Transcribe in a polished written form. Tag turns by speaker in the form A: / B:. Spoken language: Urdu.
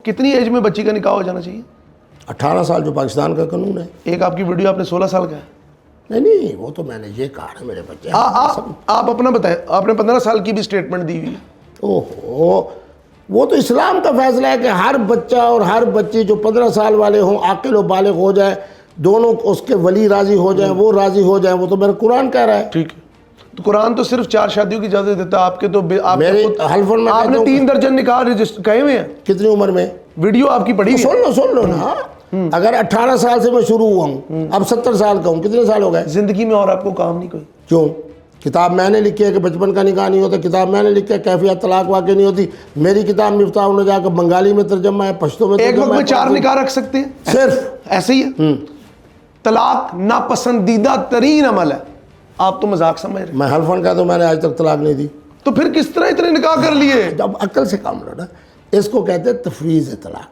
A: کتنی ایج میں بچی کا نکاح ہو جانا چاہیے؟
B: 18 سال جو پاکستان کا قانون ہے.
A: ایک آپ کی ویڈیو آپ نے 16 سال کا ہے.
B: نہیں وہ تو میں نے یہ کہا ہے میرے بچے.
A: آپ اپنا بتائیں, آپ نے 15 سال کی بھی سٹیٹمنٹ دی ہوئی ہے.
B: اوہو, وہ تو اسلام کا فیصلہ ہے کہ ہر بچہ اور ہر بچی جو 15 سال والے ہوں عاقل و بالغ ہو جائے, دونوں اس کے ولی راضی ہو جائیں, وہ راضی ہو جائیں, وہ تو میرا قرآن کہہ رہا ہے.
A: ٹھیک ہے, تو قرآن تو صرف 4 شادیوں کی اجازت دیتا ہے. آپ کے تو
B: میری حلفن میں
A: آپ نے 3 درجن نکاح رجسٹر کہے ہوئے ہیں.
B: کتنی عمر میں؟
A: ویڈیو آپ کی پڑھی ہوئی ہے.
B: سن لو نا. اگر 18 سال سے میں شروع ہوا ہوں, اب 70 سال کا ہوں, کتنے سال ہو گئے؟
A: زندگی میں اور آپ کو کام نہیں کوئی؟
B: کیوں؟ کتاب میں نے لکھی ہے کہ بچپن کا نکاح نہیں ہوتا, کتاب میں نے لکھی ہے کیفیت طلاق واقع نہیں ہوتی. میری کتاب مفتاح النجاہ کا بنگالی میں ترجمہ ہے, پشتو میں
A: ایک
B: ترجمہ
A: وقت
B: ہے.
A: میں 4 نکاح رکھ سکتے ہیں
B: صرف
A: ایسے ہی ہے. طلاق ناپسندیدہ ترین عمل ہے. آپ تو مذاق سمجھ رہے ہیں.
B: میں حلفن کہتا ہوں میں نے آج تک طلاق نہیں دی.
A: تو پھر کس طرح اتنے نکاح کر لیے؟
B: جب عقل سے کام لو نا. اس کو کہتے ہیں تفویض طلاق.